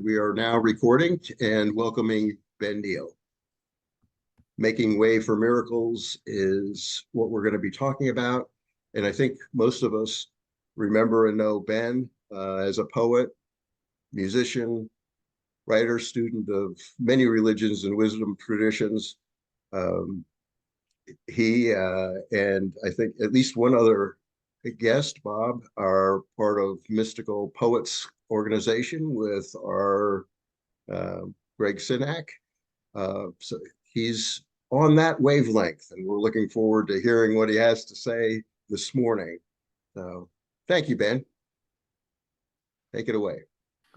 We are now recording and welcoming Ben Neal. Making way for miracles is what we're going to be talking about. And I think most of us remember and know Ben as a poet, musician, writer, student of many religions and wisdom traditions. Um, he and I think at least one other guest, Bob, are part of Mystical Poets organization with our uh, Greg Sinak. So he's on that wavelength, and we're looking forward to hearing what he has to say this morning. So thank you, Ben. Take it away.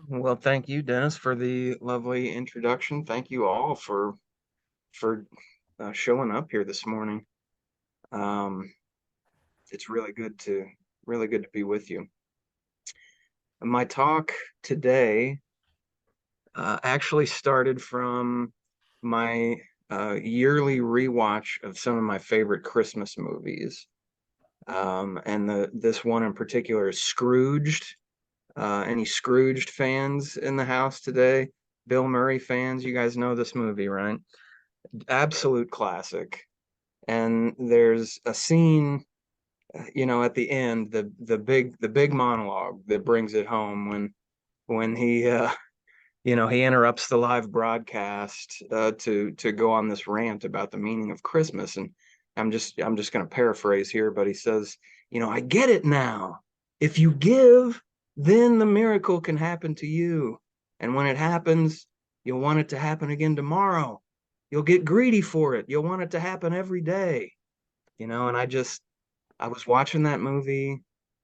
Well, thank you, Dennis, for the lovely introduction. Thank you all for showing up here this morning. It's really good to be with you. My talk today actually started from my yearly rewatch of some of my favorite Christmas movies. And this one in particular is Scrooged. Any Scrooged fans in the house today? Bill Murray fans, you guys know this movie, right? Absolute classic. And there's a scene, at the end, the big monologue that brings it home when he interrupts the live broadcast to go on this rant about the meaning of Christmas. And I'm just going to paraphrase here, but he says, I get it now. If you give, then the miracle can happen to you. And when it happens, you'll want it to happen again tomorrow. You'll get greedy for it. You'll want it to happen every day. And I was watching that movie,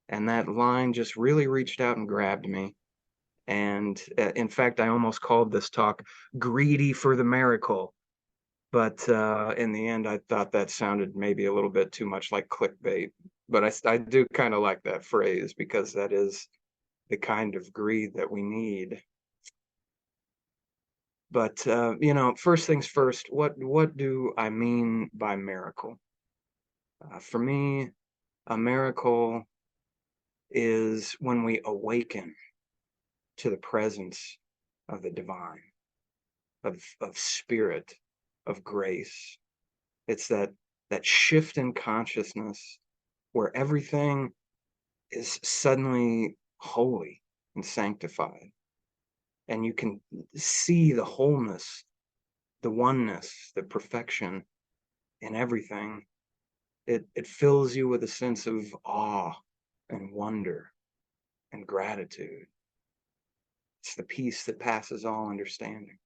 and that line just really reached out and grabbed me. And in fact, I almost called this talk Greedy for the Miracle. But in the end, I thought that sounded maybe a little bit too much like clickbait. But I do kind of like that phrase because that is the kind of greed that we need. But, first things first, what do I mean by miracle? For me, a miracle is when we awaken to the presence of the divine, of spirit, of grace. It's that shift in consciousness where everything is suddenly holy and sanctified. And you can see the wholeness, the oneness, the perfection in everything. It fills you with a sense of awe and wonder and gratitude. It's the peace that passes all understanding.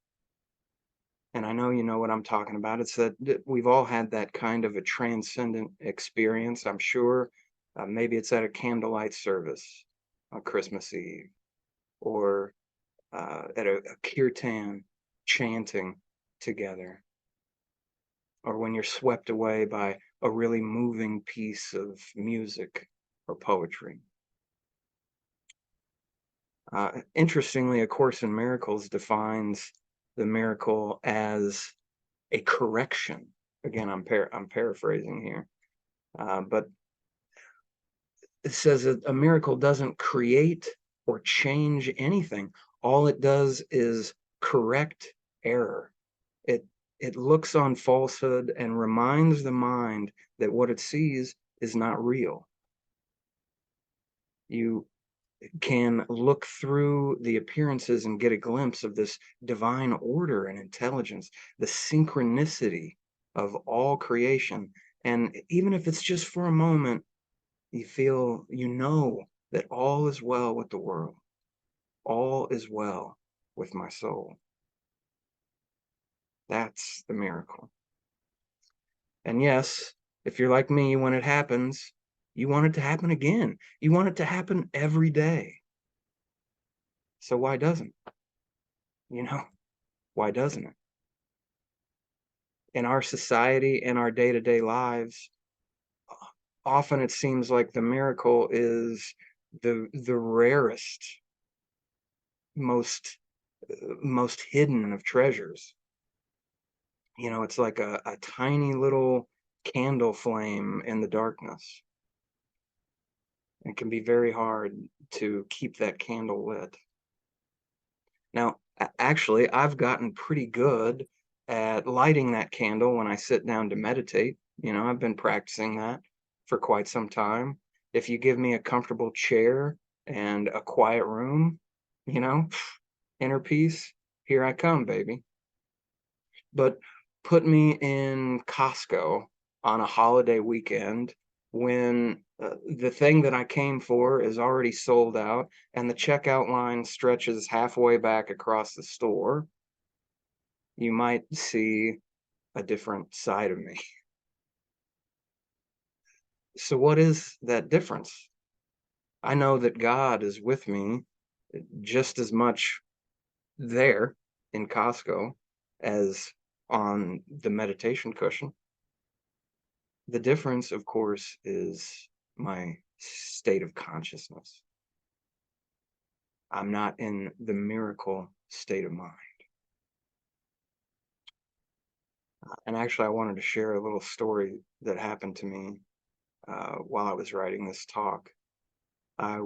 And I know you know what I'm talking about. It's that we've all had that kind of a transcendent experience, I'm sure. Maybe it's at a candlelight service on Christmas Eve, or at a kirtan chanting together, or when you're swept away by a really moving piece of music or poetry. Interestingly, A Course in Miracles defines the miracle as a correction. Again, I'm paraphrasing here, but it says that a miracle doesn't create or change anything. All it does is correct error. It looks on falsehood and reminds the mind that what it sees is not real. You can look through the appearances and get a glimpse of this divine order and intelligence, the synchronicity of all creation. And even if it's just for a moment, you know that all is well with the world. All is well with my soul. That's the miracle. And yes, if you're like me, when it happens, you want it to happen again. You want it to happen every day. So why doesn't it? Why doesn't it? In our society, in our day-to-day lives, often it seems like the miracle is the rarest, most hidden of treasures. It's like a tiny little candle flame in the darkness. It can be very hard to keep that candle lit. Now, actually, I've gotten pretty good at lighting that candle when I sit down to meditate. I've been practicing that for quite some time. If you give me a comfortable chair and a quiet room, you know, inner peace, here I come, baby. But put me in Costco on a holiday weekend when the thing that I came for is already sold out and the checkout line stretches halfway back across the store, you might see a different side of me. So, what is that difference? I know that God is with me just as much there in Costco as on the meditation cushion. The difference, of course, is my state of consciousness. I'm not in the miracle state of mind. And actually, I wanted to share a little story that happened to me while I was writing this talk. I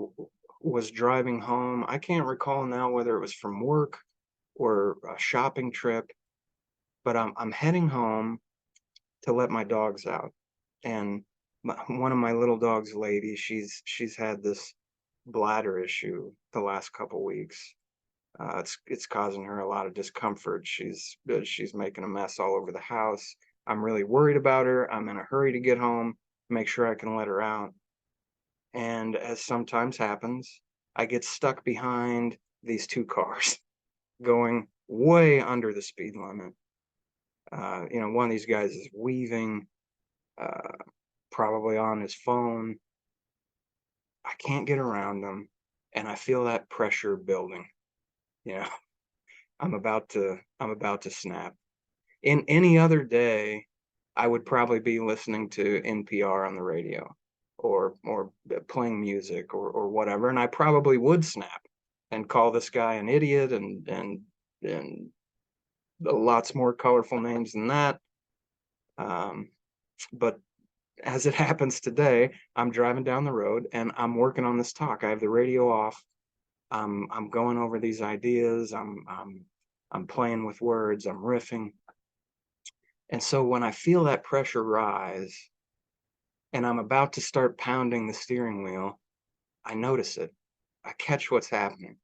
was driving home. I can't recall now whether it was from work or a shopping trip, but I'm heading home to let my dogs out. And one of my little dogs, Lady, she's had this bladder issue the last couple weeks. It's causing her a lot of discomfort. She's making a mess all over the house. I'm really worried about her. I'm in a hurry to get home, make sure I can let her out. And as sometimes happens, I get stuck behind these two cars going way under the speed limit. One of these guys is weaving, probably on his phone. I can't get around them, and I feel that pressure building. You know, I'm about to snap. In any other day, I would probably be listening to NPR on the radio or playing music or whatever, and I probably would snap and call this guy an idiot and lots more colorful names than that. But as it happens today, I'm driving down the road and I'm working on this talk. I have the radio off. I'm going over these ideas. I'm playing with words. I'm riffing. And so when I feel that pressure rise and I'm about to start pounding the steering wheel, I notice it. I catch what's happening.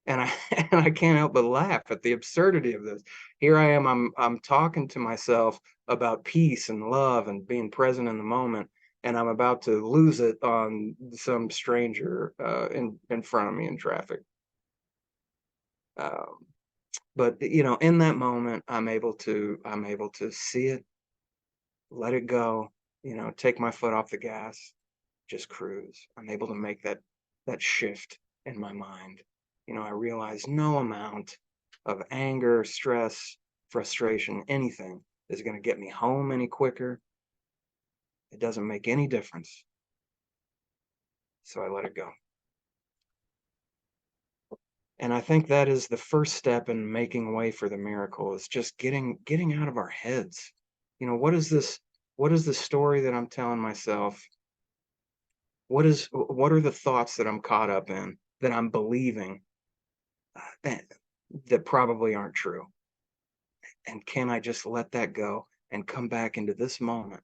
And I and I can't help but laugh at the absurdity of this. Here I am, I'm talking to myself about peace and love and being present in the moment, and I'm about to lose it on some stranger in front of me in traffic. Um, but in that moment, I'm able to see it, let it go, take my foot off the gas, just cruise. I'm able to make that shift in my mind. I realize no amount of anger, stress, frustration, anything is going to get me home any quicker. It doesn't make any difference. So I let it go. And I think that is the first step in making way for the miracle, is just getting out of our heads. What is the story that I'm telling myself? What are the thoughts that I'm caught up in, that I'm believing, that probably aren't true? And can I just let that go and come back into this moment,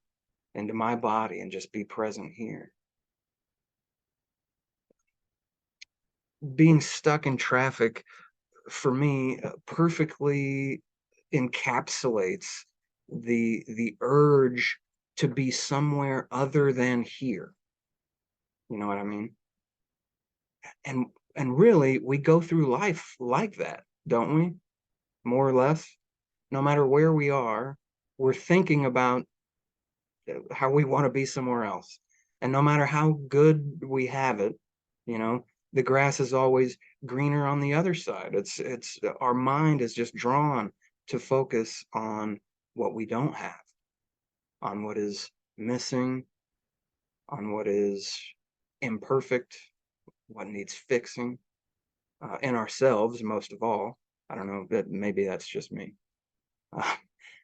into my body, and just be present here? Being stuck in traffic, for me, perfectly encapsulates the urge to be somewhere other than here. You know what I mean? And really, we go through life like that, don't we? More or less. No matter where we are, we're thinking about how we want to be somewhere else. And no matter how good we have it, the grass is always greener on the other side. It's our mind is just drawn to focus on what we don't have, on what is missing, on what is imperfect, what needs fixing, in ourselves most of all. I don't know, that maybe that's just me.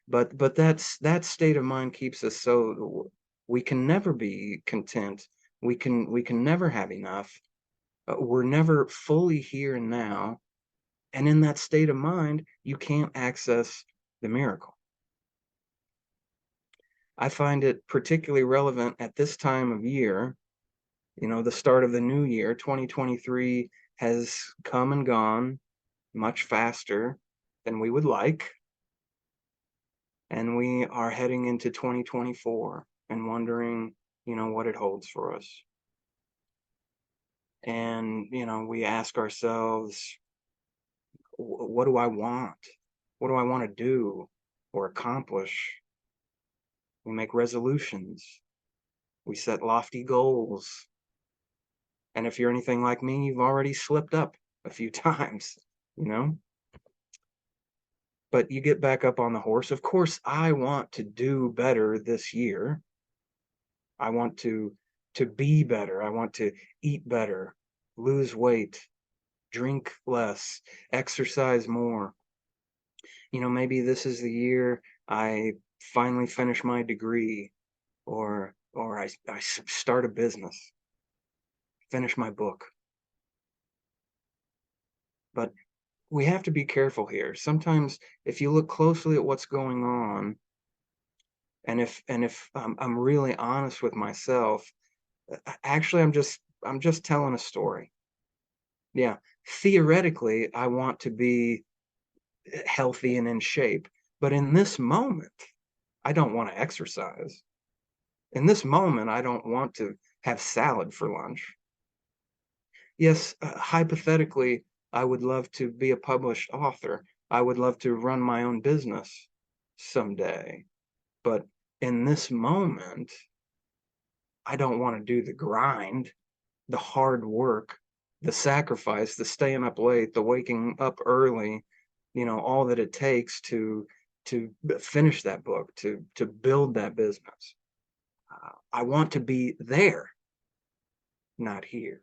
But that state of mind keeps us, so we can never be content. We can never have enough. We're never fully here and now, And in that state of mind, you can't access the miracle. I find it particularly relevant at this time of year, the start of the new year. 2023 has come and gone much faster than we would like. And we are heading into 2024 and wondering, what it holds for us. And, we ask ourselves, what do I want? What do I want to do or accomplish? We make resolutions. We set lofty goals. And if you're anything like me, you've already slipped up a few times, But you get back up on the horse. Of course, I want to do better this year. I want to be better. I want to eat better, lose weight, drink less, exercise more. Maybe this is the year I finally finish my degree, or I start a business, finish my book. But we have to be careful here. Sometimes if you look closely at what's going on, and if I'm really honest with myself, actually I'm just telling a story. Yeah, theoretically I want to be healthy and in shape, but in this moment I don't want to exercise. In this moment I don't want to have salad for lunch. Yes, hypothetically I would love to be a published author. I would love to run my own business someday. But in this moment, I don't want to do the grind, the hard work, the sacrifice, the staying up late, the waking up early, all that it takes to finish that book, to build that business. I want to be there, not here.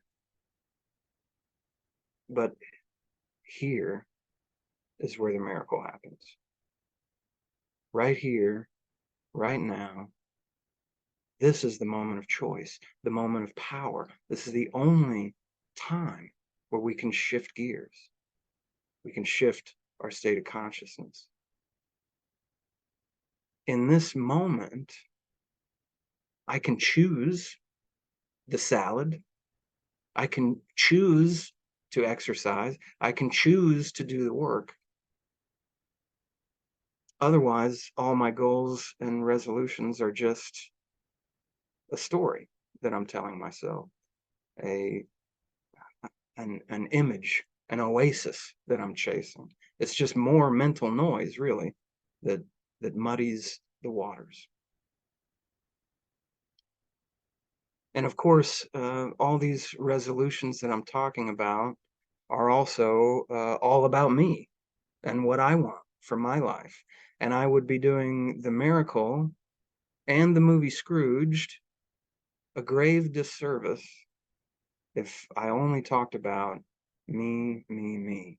But here is where the miracle happens. Right here, right now. This is the moment of choice, the moment of power. This is the only time where we can shift gears. We can shift our state of consciousness. In this moment, I can choose the salad. I can choose to exercise. I can choose to do the work. Otherwise, all my goals and resolutions are just a story that I'm telling myself, an image, an oasis that I'm chasing. It's just more mental noise, really, that muddies the waters. And of course, all these resolutions that I'm talking about are also all about me and what I want for my life. And I would be doing the miracle and the movie Scrooged a grave disservice if I only talked about me, me, me.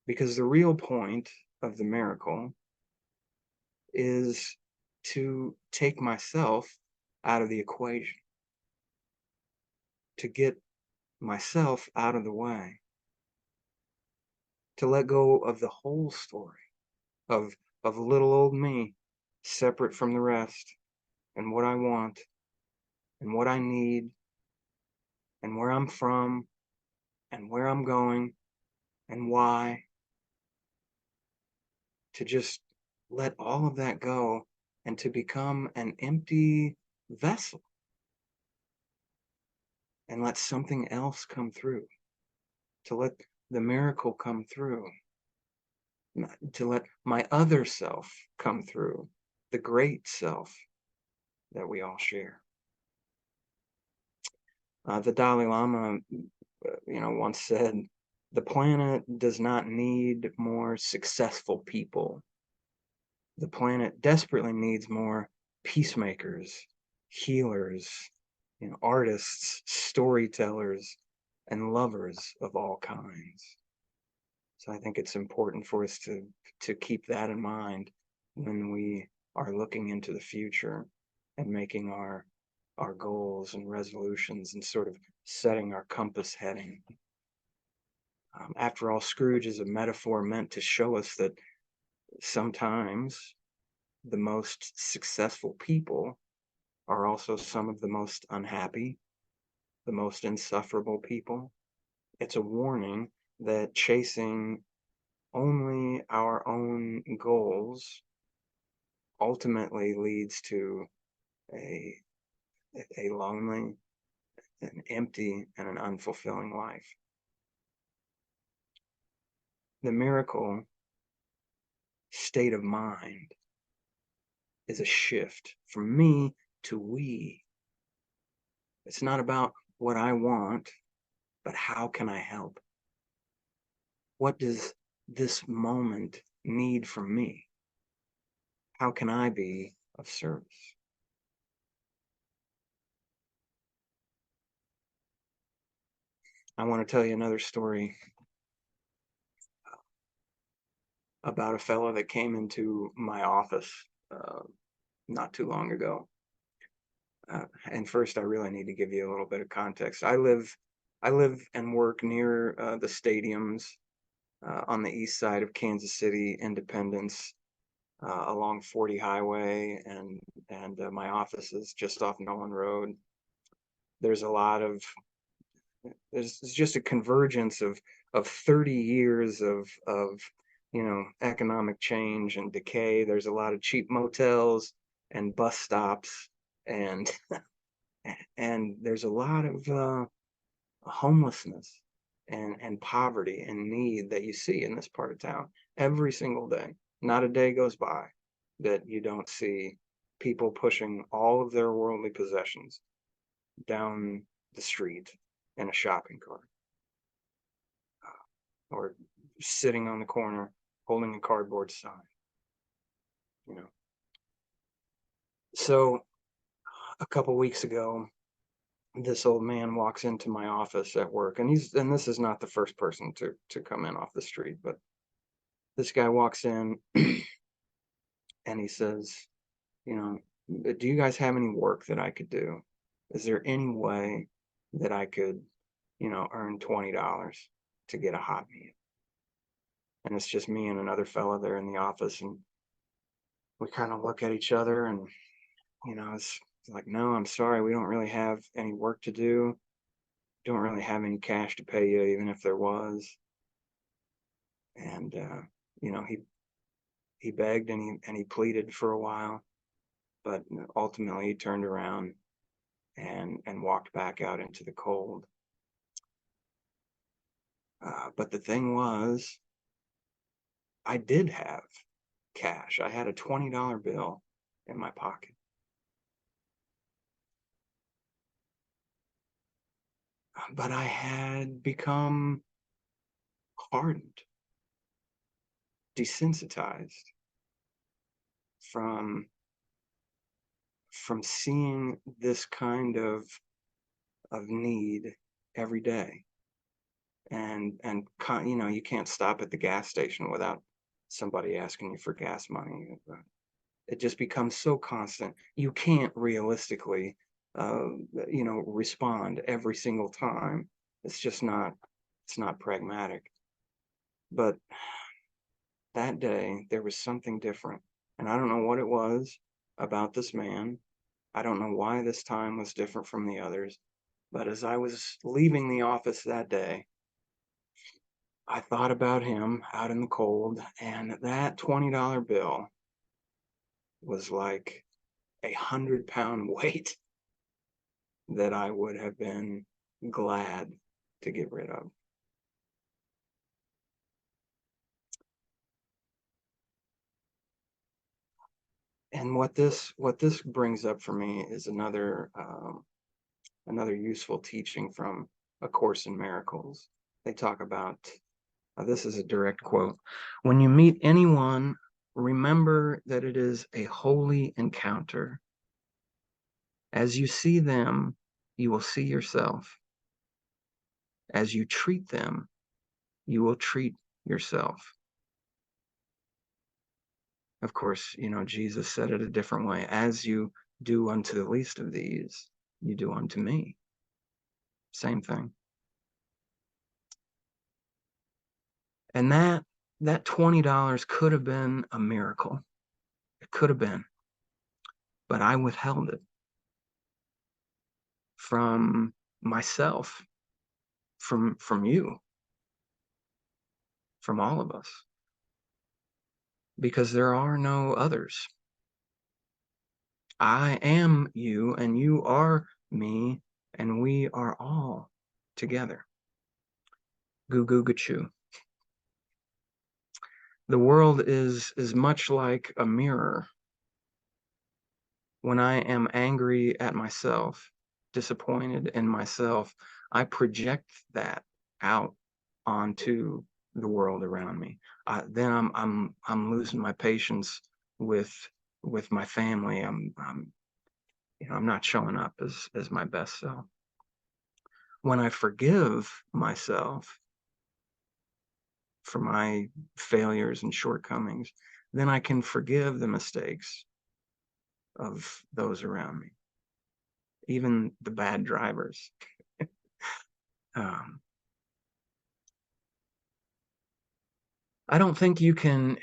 Because the real point of the miracle is to take myself out of the equation, to get myself out of the way, to let go of the whole story of little old me, separate from the rest, and what I want, and what I need, and where I'm from, and where I'm going, and why. To just let all of that go and to become an empty vessel and let something else come through, to let the miracle come through, to let my other self come through, the great self that we all share. The Dalai Lama, once said, the planet does not need more successful people. The planet desperately needs more peacemakers, healers, artists, storytellers, and lovers of all kinds. So I think it's important for us to keep that in mind when we are looking into the future and making our goals and resolutions and sort of setting our compass heading. After all, Scrooge is a metaphor meant to show us that sometimes the most successful people are also some of the most unhappy, the most insufferable people. It's a warning that chasing only our own goals ultimately leads to a, a lonely, an empty, and an unfulfilling life. The miracle state of mind is a shift from me to we. It's not about what I want, but how can I help? What does this moment need from me? How can I be of service? I want to tell you another story about a fellow that came into my office not too long ago. And first, I really need to give you a little bit of context. I live and work near the stadiums on the east side of Kansas City, Independence, along 40 Highway, and my office is just off Nolan Road. There's a lot of there's just a convergence of 30 years of economic change and decay. There's a lot of cheap motels and bus stops, and and there's a lot of homelessness and poverty and need that you see in this part of town every single day. Not a day goes by that you don't see people pushing all of their worldly possessions down the street in a shopping cart, or sitting on the corner holding a cardboard sign, you know. So a couple weeks ago, this old man walks into my office at work, and this is not the first person to come in off the street, but this guy walks in and he says, do you guys have any work that I could do? Is there any way that I could, earn $20 to get a hot meal? And it's just me and another fella there in the office, and we kind of look at each other, and it's like, no, I'm sorry, we don't really have any work to do. Don't really have any cash to pay you, even if there was. And he begged and he pleaded for a while, but ultimately he turned around and walked back out into the cold. But the thing was, I did have cash. I had a $20 bill in my pocket. But I had become hardened, desensitized from seeing this kind of need every day. And you can't stop at the gas station without somebody asking you for gas money. It just becomes so constant. You can't realistically respond every single time. It's not pragmatic. But that day there was something different, and I don't know what it was about this man. I don't know why this time was different from the others, but as I was leaving the office that day, I thought about him out in the cold, and that $20 bill was like 100-pound weight that I would have been glad to get rid of. And what this brings up for me is another useful teaching from A Course in Miracles. They talk about, this is a direct quote: when you meet anyone, remember that it is a holy encounter. As you see them, you will see yourself. As you treat them, you will treat yourself. Of course, Jesus said it a different way. As you do unto the least of these, you do unto me. Same thing. And that $20 could have been a miracle. It could have been, but I withheld it from myself, from you, from all of us, because there are no others. I am you, and you are me, and we are all together. Goo goo gachoo. The world is much like a mirror. When I am angry at myself, disappointed in myself, I project that out onto the world around me. Then I'm losing my patience with my family. I'm not showing up as my best self. When I forgive myself for my failures and shortcomings, then I can forgive the mistakes of those around me, even the bad drivers. Um, I don't think you can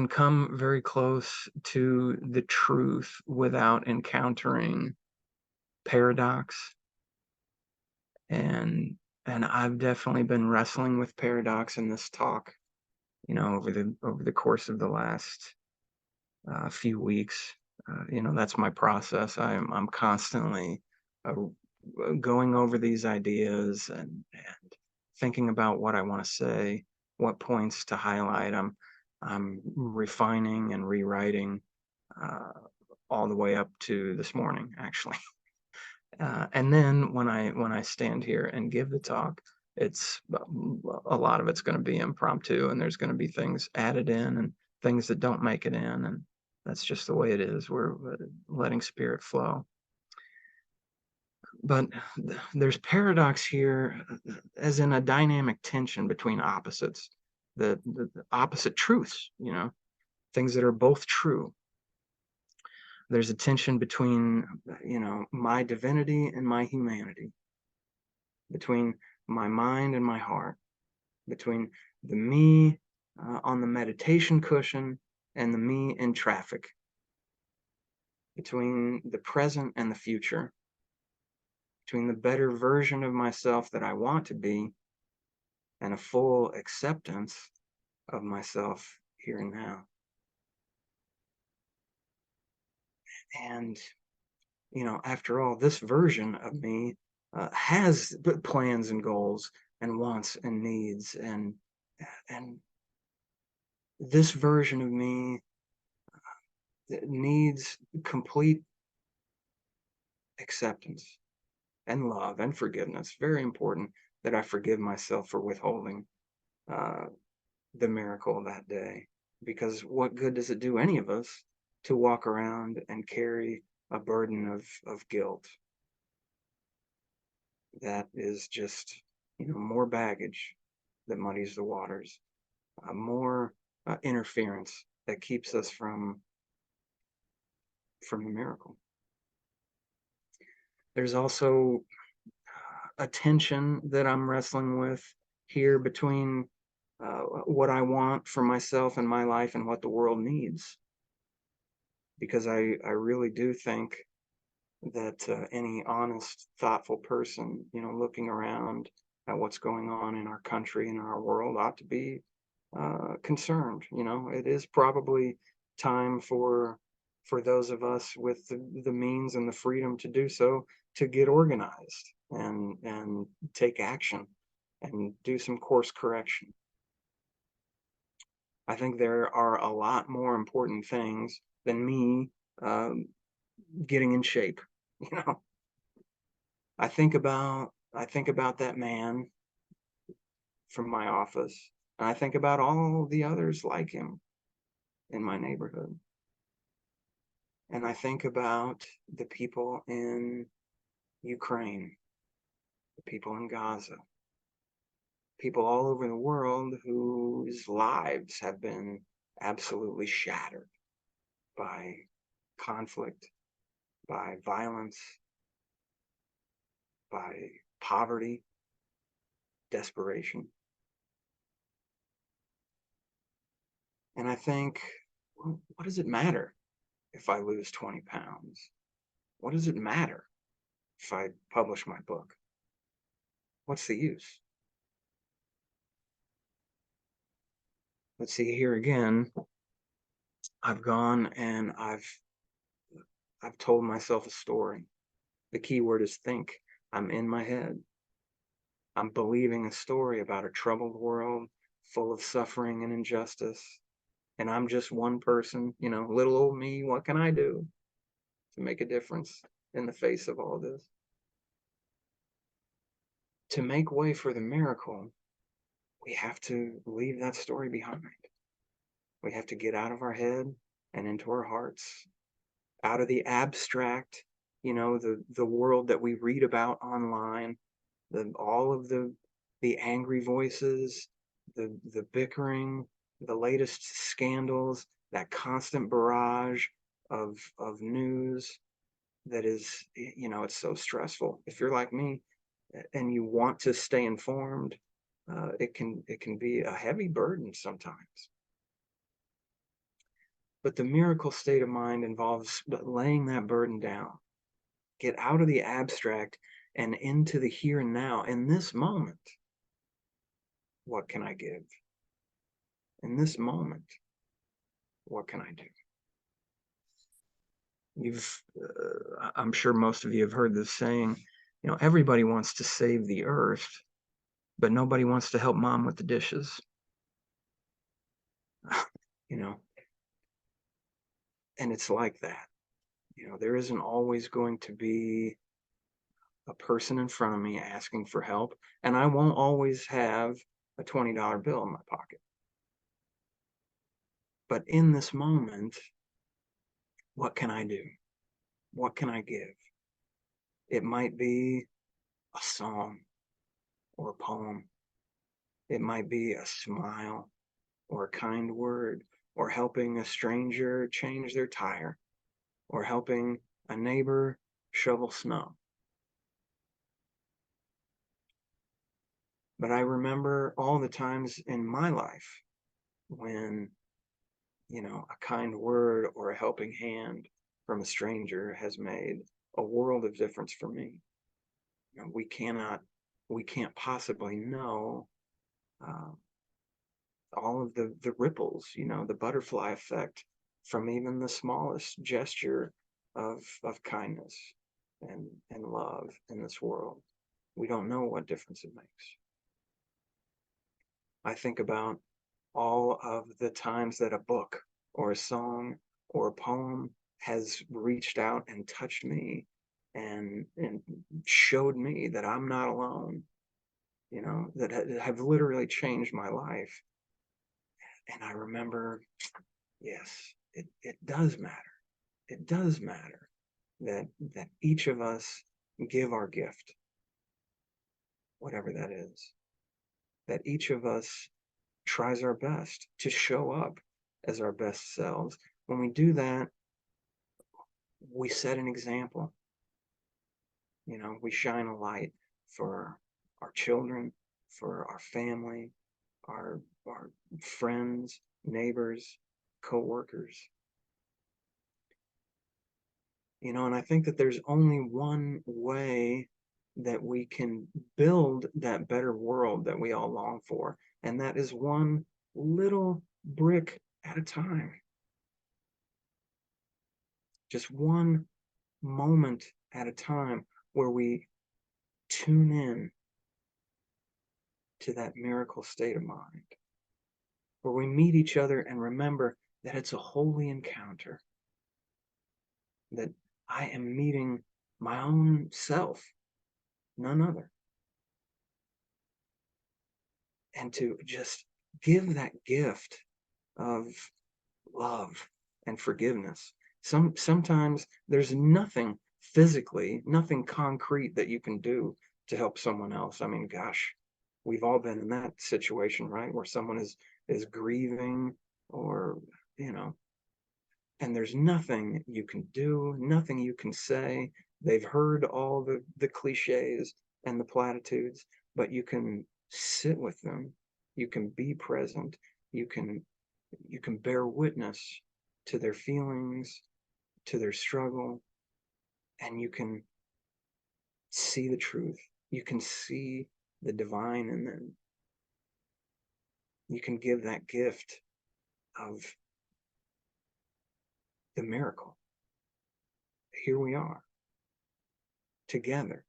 come very close to the truth without encountering paradox, and I've definitely been wrestling with paradox in this talk, over the course of the last few weeks. That's my process. I'm constantly uh, going over these ideas and thinking about what I want to say, what points to highlight. I'm refining and rewriting uh, all the way up to this morning, actually. And then when I stand here and give the talk, it's a lot of it's going to be impromptu, and there's going to be things added in and things that don't make it in, and that's just the way it is. We're letting spirit flow. But there's paradox here, as in a dynamic tension between opposites, the opposite truths, things that are both true. There's a tension between, my divinity and my humanity, between my mind and my heart, between the me on the meditation cushion and the me in traffic, between the present and the future, between the better version of myself that I want to be and a full acceptance of myself here and now. And, after all, this version of me has plans and goals and wants and needs, and this version of me needs complete acceptance and love and forgiveness. Very important that I forgive myself for withholding uh, the miracle of that day, because what good does it do any of us to walk around and carry a burden of guilt that is just more baggage that muddies the waters, more interference that keeps us from the miracle. There's also a tension that I'm wrestling with here between what I want for myself and my life and what the world needs, because I really do think that any honest, thoughtful person, looking around at what's going on in our country and our world ought to be concerned. It is probably time for those of us with the means and the freedom to do so to get organized and take action and do some course correction. I think there are a lot more important things than me getting in shape. You know, I think about that man from my office, and I think about all the others like him in my neighborhood. And I think about the people in Ukraine, the people in Gaza, people all over the world whose lives have been absolutely shattered by conflict, by violence, by poverty, desperation. And I think, well, what does it matter if I lose 20 pounds? What does it matter if I publish my book? What's the use? But see, here again, I've gone and I've told myself a story. The key word is think. I'm in my head. I'm believing a story about a troubled world full of suffering and injustice. And I'm just one person, little old me. What can I do to make a difference in the face of all this? To make way for the miracle, we have to leave that story behind. We have to get out of our head and into our hearts, out of the abstract, the world that we read about online, all of the angry voices, the bickering, the latest scandals, that constant barrage of news that is, it's so stressful. If you're like me and you want to stay informed, it can be a heavy burden sometimes. But the miracle state of mind involves laying that burden down, get out of the abstract and into the here and now. In this moment, what can I give? In this moment, what can I do? I'm sure most of you have heard this saying, everybody wants to save the earth, but nobody wants to help mom with the dishes. you know, and it's like that. There isn't always going to be a person in front of me asking for help, and I won't always have a $20 bill in my pocket. But in this moment, what can I do? What can I give? It might be a song or a poem. It might be a smile or a kind word, or helping a stranger change their tire, or helping a neighbor shovel snow. But I remember all the times in my life when, a kind word or a helping hand from a stranger has made a world of difference for me. We can't possibly know all of the ripples, the butterfly effect from even the smallest gesture of kindness and love in this world. We don't know what difference it makes. I think about all of the times that a book or a song or a poem has reached out and touched me and showed me that I'm not alone, that have literally changed my life. And I remember, yes, it does matter. It does matter that each of us give our gift, whatever that is, that each of us tries our best to show up as our best selves. When we do that, we set an example. We shine a light for our children, for our family, our friends, neighbors, co-workers. And I think that there's only one way that we can build that better world that we all long for, and that is one little brick at a time. Just one moment at a time where we tune in to that miracle state of mind, where we meet each other and remember that it's a holy encounter, that I am meeting my own self, none other. And to just give that gift of love and forgiveness. Sometimes there's nothing physically, nothing concrete that you can do to help someone else. I mean, gosh, we've all been in that situation, right? Where someone is grieving or, and there's nothing you can do, nothing you can say. They've heard all the cliches and the platitudes, but you can sit with them. You can be present. You can You can bear witness to their feelings, to their struggle, and you can see the truth. You can see the divine in them. You can give that gift of the miracle. Here we are, together.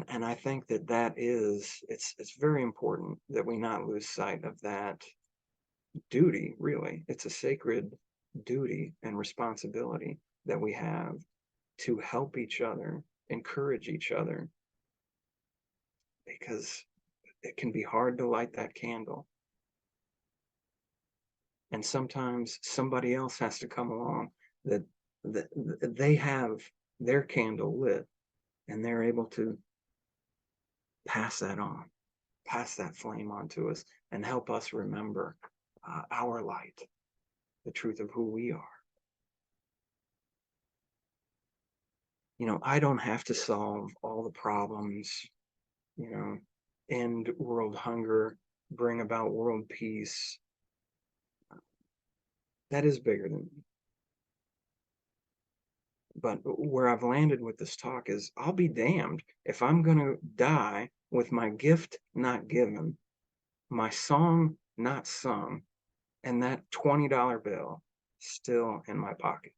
And I think that it's very important that we not lose sight of that duty, really. It's a sacred duty and responsibility that we have to help each other, encourage each other, because it can be hard to light that candle. And sometimes somebody else has to come along that they have their candle lit and they're able to pass that on, pass that flame on to us and help us remember our light, the truth of who we are. You know, I don't have to solve all the problems, you know, end world hunger, bring about world peace. That is bigger than me. But where I've landed with this talk is I'll be damned if I'm going to die with my gift not given, my song not sung, and that $20 bill still in my pocket.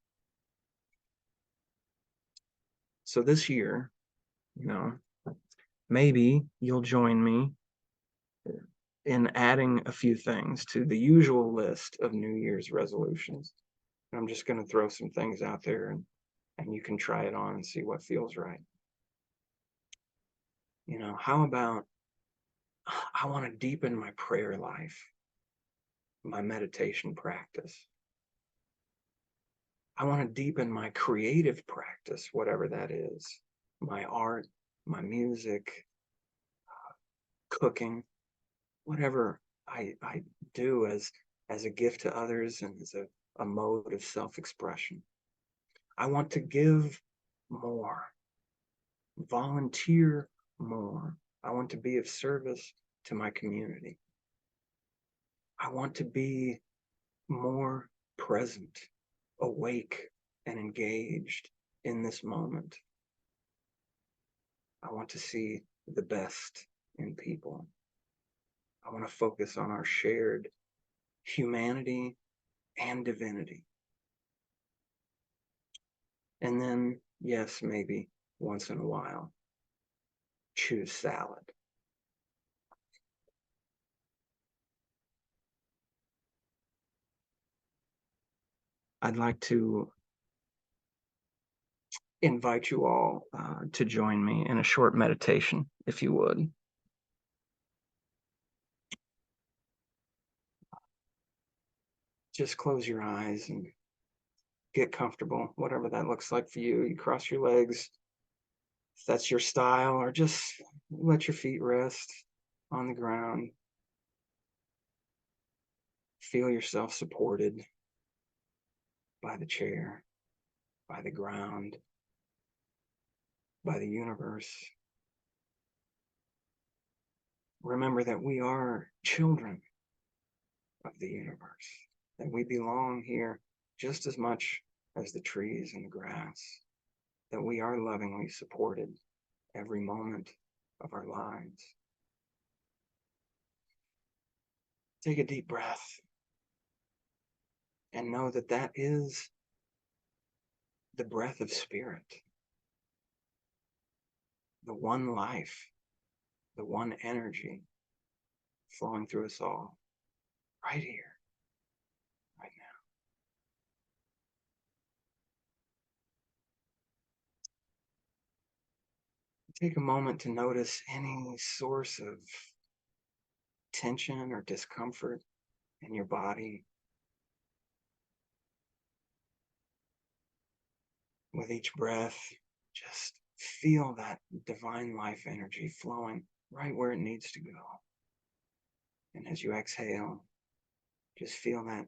So this year, you know, maybe you'll join me in adding a few things to the usual list of New Year's resolutions. I'm just going to throw some things out there and you can try it on and see what feels right. You know, how about I want to deepen my prayer life, my meditation practice. I want to deepen my creative practice, whatever that is, my art, my music, cooking, whatever I do as a gift to others and as a mode of self-expression. I want to give more, volunteer more. I want to be of service to my community. I want to be more present, awake, and engaged in this moment. I want to see the best in people. I want to focus on our shared humanity and divinity. And then, yes, maybe once in a while, choose salad. I'd like to invite you all to join me in a short meditation, if you would. Just close your eyes and get comfortable, whatever that looks like for you. You cross your legs, if that's your style, or just let your feet rest on the ground. Feel yourself supported by the chair, by the ground, by the universe. Remember that we are children of the universe, that we belong here just as much as the trees and the grass, that we are lovingly supported every moment of our lives. Take a deep breath and know that that is the breath of spirit, the one life, the one energy flowing through us all, right here, right now. Take a moment to notice any source of tension or discomfort in your body. With each breath, just feel that divine life energy flowing right where it needs to go. And as you exhale, just feel that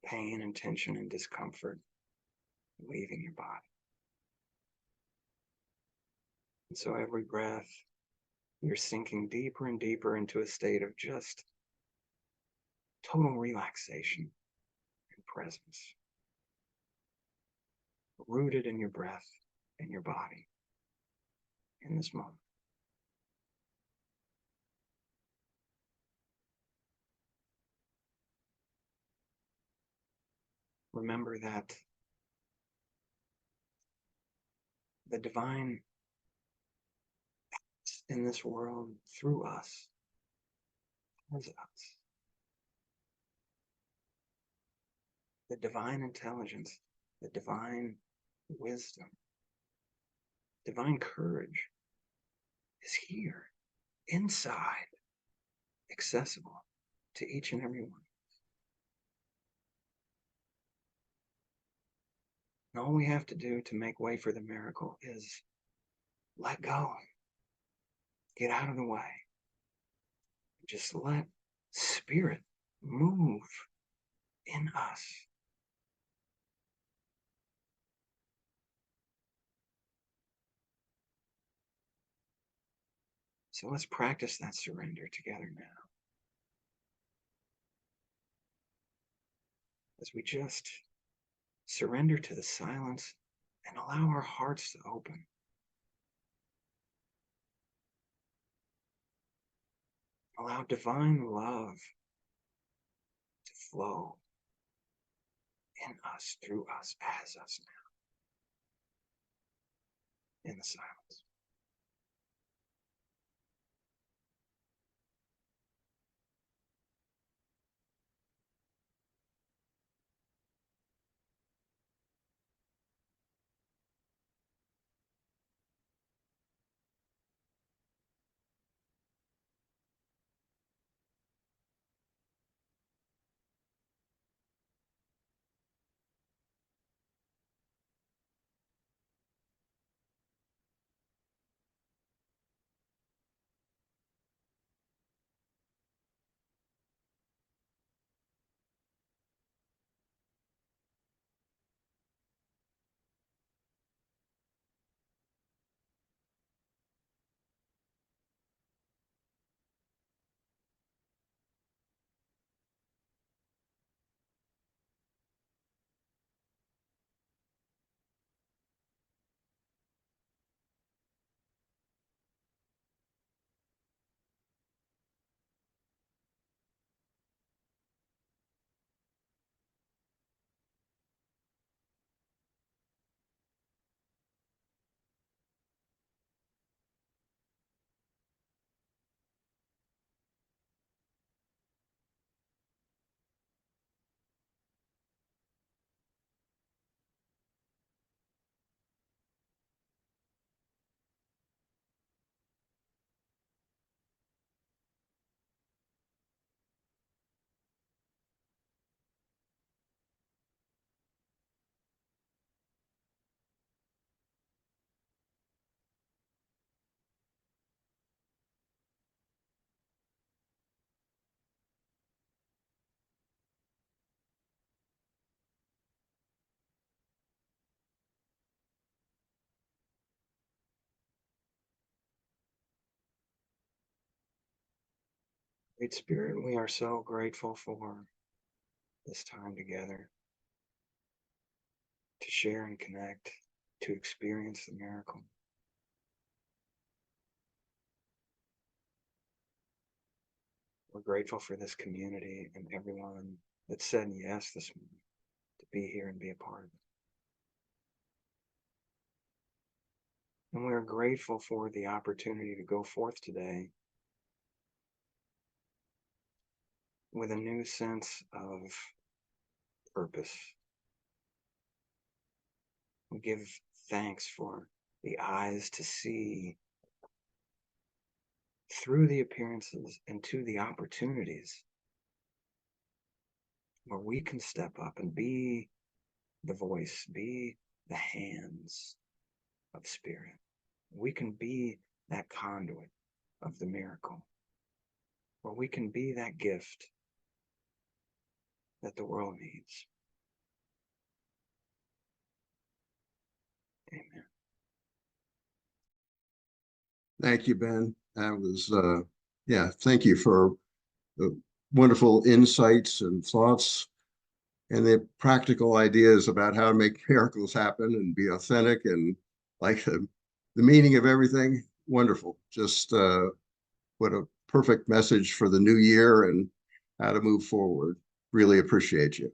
pain and tension and discomfort leaving your body. And so every breath, you're sinking deeper and deeper into a state of just total relaxation and presence, rooted in your breath and your body in this moment. Remember that the divine acts in this world through us, as us. The divine intelligence, the divine wisdom, divine courage is here, inside, accessible to each and every one. And all we have to do to make way for the miracle is let go, get out of the way. Just let spirit move in us. So let's practice that surrender together now. As we just surrender to the silence and allow our hearts to open. Allow divine love to flow in us, through us, as us now, in the silence. Great Spirit, we are so grateful for this time together to share and connect, to experience the miracle. We're grateful for this community and everyone that said yes this morning to be here and be a part of it. And we are grateful for the opportunity to go forth today with a new sense of purpose. We give thanks for the eyes to see through the appearances and to the opportunities where we can step up and be the voice, be the hands of spirit. We can be that conduit of the miracle, where we can be that gift that the world needs. Amen. Thank you, Ben. That was, yeah, thank you for the wonderful insights and thoughts and the practical ideas about how to make miracles happen and be authentic and like the meaning of everything. Wonderful. Just what a perfect message for the new year and how to move forward. Really appreciate you.